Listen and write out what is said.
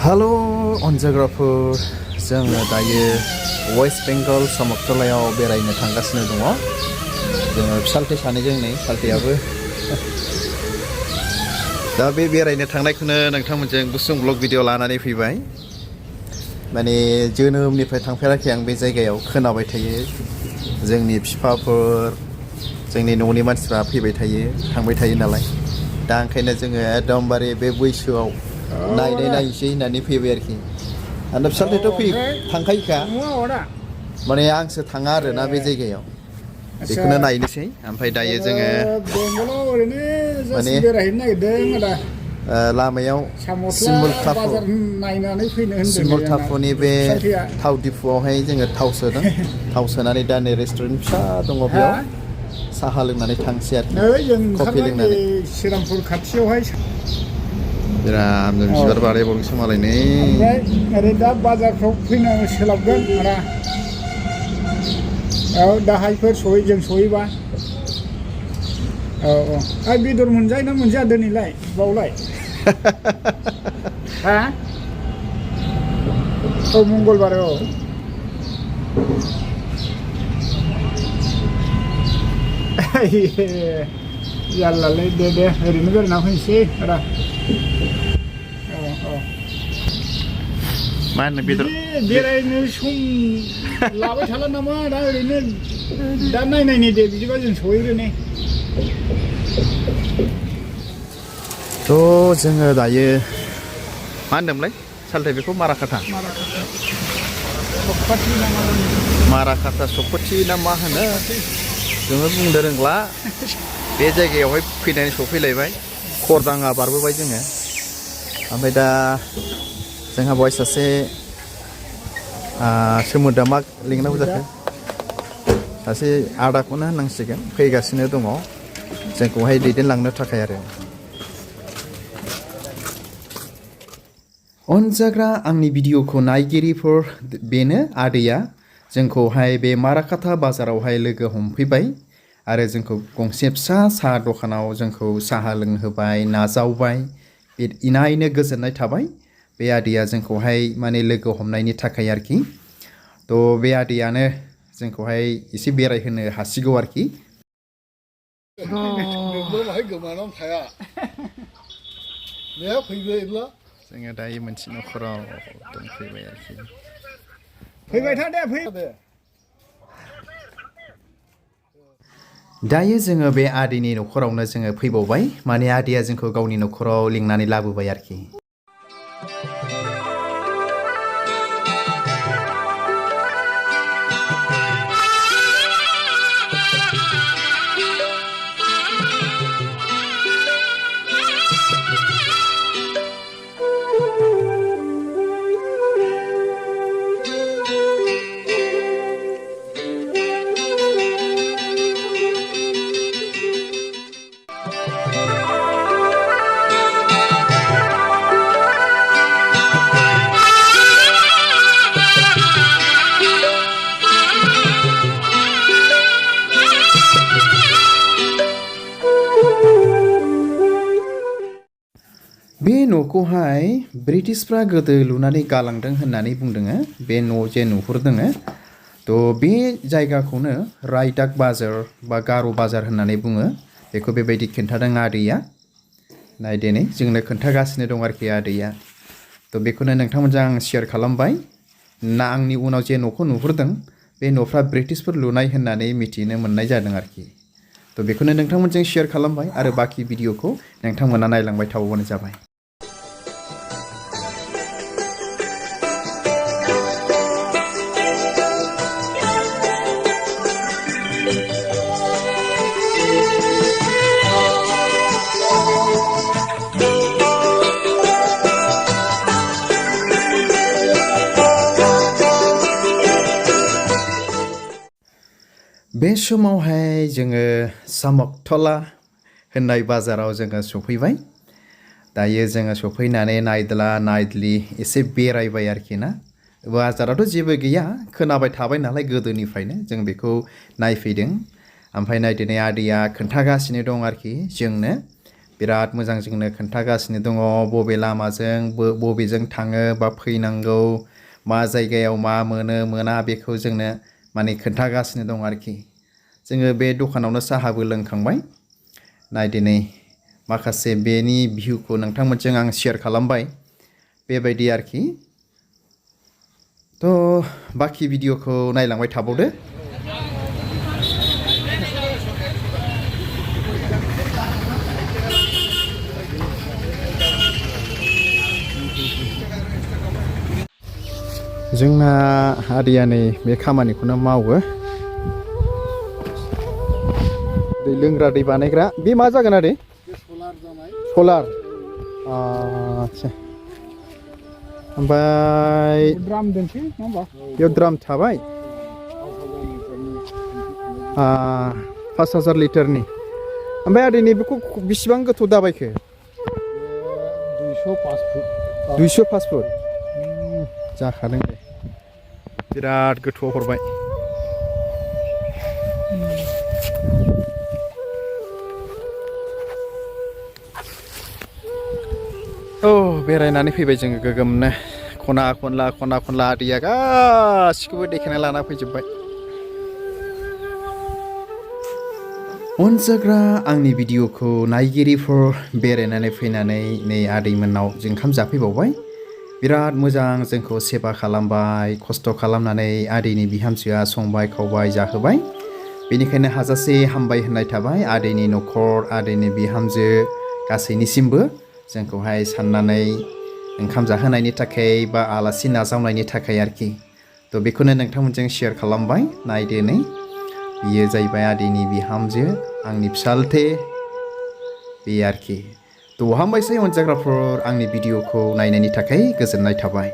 hello अनजाग्राफोर जोङो दायो west Bengal समकतलायाव बेरायनो थांगासिनो दङ जोङो फिसालथे सानैजों नै सालथेयाबो दा बे बेरायनो थांनायखौनो नोंथांमोनजों गुसुं ब्लग भिडिअ लानानै फैबाय माने जोनोमनिफ्राय थांफेराखै आं बे जायगायाव खोनाबाय थायो जोंनि बिफाफोर जोंनि न'नि मानसिफ्रा फैबाय थायो थांबाय थायो नालाय दा ओंखायनो जोङो एकदमबारे बे बैसोआव नायनोसै होननानै फैबाय आरोखि आरो फिसालथेथ' थांखायोखा माने आंसो थाङा आरोना बे जायगायाव बेखौनो नायनोसै ओमफ्राय दायो जोङो माने लामायाव सिमल टापुनि बे थाव दिपुआवहाय जोङो थाव सोदों थाव सोनानै दा नै रेस्टुरेन्ट फिसा दङ बेयाव साहा लोंनानै थांसै आरोखि कफि लोंनानै श्रीरामपुर खाथियावहाय बिराद बिबार बारायबावदोंसो मालाय नै ओरै दा बाजारफ्राव फैनो सोलाबगोन आदा औ दाहायफोर जों सहैबा औ आरो बेदर मोनजायो ना मोनजाया दिनैलाय बावलाय हा औ मंगलबार औ याल्लालै दे ओरैनो बेरायना फैनोसै आदा मा होनो बेदर बेरायनो सम लाबाय थाला नामा दा ओरैनो दा नायनायनि दे बिदिबा जों सहैग्रोनि थ' जोङो दायो मा होनदोंमोनलाय सालथे बेखौ माराखाथा सकपथि ना मा होनो जोङो बुंनो रोंला बे जायगायावहाय फैनानै सफैलायबाय खरदाङा बारबोबाय जोङो ओमफ्राय दा जोंहा बेवहाय सासे सोमोन्दोआ मा लिंनांगौ जाखो सासे आदाखौनो होननांसिगोन फैगासिनो दङ जोंखौहाय दैदेनलांनो थाखाय आरो अनजाग्रा आंनि भिडिअखौ नायगिरिफोर बेनो आदैया जोंखौहाय बे माराखाथा बाजारावहाय लोगो हमफैबाय आरो जोंखौ गंसे फिसा साहा दखानाव जोंखौ साहा लोंहोबाय नाजावबाय इनायनो गोजोननाय थाबाय बे आदैया जोंखौहाय माने लोगो हमनायनि थाखाय आरोखि थ' बे आदैयानो जोंखौहाय एसे बेरायहोनो हासिगौ आरोखि जोङो दायो मोनसे न'खराव दंफैबाय आरोखि फैबाय था दे दायो जोङो बे आदैनि न'खरावनो जोङो फैबावबाय माने आदैया जोंखौ गावनि न'खराव लिंनानै लाबोबाय आरोखि बे न'खौहाय ब्रिटिशफ्रा गोदो लुनानै गालांदों होननानै बुंदों बे न' जे नुहुरदों थ' बे जायगाखौनो रायदाक बाजार बा गार' बाजार होननानै बुङो बेखौ बेबायदि खिन्थादों आदैया नायदो नै जोंनो खोन्थागासिनो दं आरोखि आदैया थ' बेखौनो नोंथांमोनजों आं शेयार खालामबाय ना आंनि उनाव जे न'खौ नुहुरदों बे न'फ्रा ब्रिटिशफोर लुनाय होननानै मिथिनो मोननाय जादों आरोखि थ' बेखौनो नोंथांमोनजों शेयार खालामबाय आरो बाखि भिडिअखौ नोंथांमोना नायलांबाय थाबानो जाबाय बे समावहाय जोङो समकतला होननाय बाजाराव जोङो सफैबाय दायो जोङो सफैनानै नायद्लि एसे बेरायबाय आरोखि ना बाजाराथ' जेबो गैया खोनाबाय थाबाय नालाय गोदोनिफ्रायनो जों बेखौ नायफैदों ओमफ्राय नायदिनै आदैया खोन्थागासिनो दं आरोखि जोंनो बिराद मोजां जोंनो खोन्थागासिनो दङ बबे लामाजों बबेजों थाङो बा फैनांगौ मा जायगायाव मा मोनो मोना बेखौ जोंनो माने खोन्थागासिनो दं आरोखि जोङो बे दखानावनो साहाबो लोंखांबाय नायदो नै माखासे बेनि भिउखौ नोंथांमोनजों आं शेयार खालामबाय बेबायदि आरोखि थ' बाखि भिडिअखौ नायलांबाय थाबावदो जोंना आदैया नै बे खामानिखौनो मावो दै लोंग्रा दै बानायग्रा बे मा जागोन आदै सलार आच्छा ओमफ्राय द्राम दोनसै नङा होमबा बेयाव द्राम थाबाय 5000 लिटारनि ओमफ्राय आदै नैबेखौ बेसेबां गोथौ दाबायखो 205 फुट जाखादों दे बिराद गोथौआव हरबाय बेरायनानै फैबाय जोङो गोगोमनो खना खनला आदैया गासिखौबो देखायना लाना फैजोब्बाय अनजाग्रा आंनि भिडिअखौ नायगिरिफोर बेरायनानै फैनानै नै आदैमोननाव जों ओंखाम जाफैबावबाय बिराद मोजां जोंखौ सेबा खालामबाय खस्थ' खालामनानै आदैनि बिहामजोआ संबाय खावबाय जाहोबाय बेनिखायनो हाजासे हामबाय होननाय थाबाय आदैनि न'खर आदैनि बिहामजो गासैनिसिमबो जोंखौहाय साननानै ओंखाम जाहोनायनि थाखाय बा आलासि नाजावनायनि थाखाय आरोखि थ' बेखौनो नोंथांमोनजों शेयार खालामबाय नायदो नै बियो जाहैबाय आदैनि बिहामजो आंनि फिसालथे बे आरोखि थ' हामबायसै अनजाग्राफोर आंनि भिडिअखौ नायनायनि थाखाय गोजोननाय थाबाय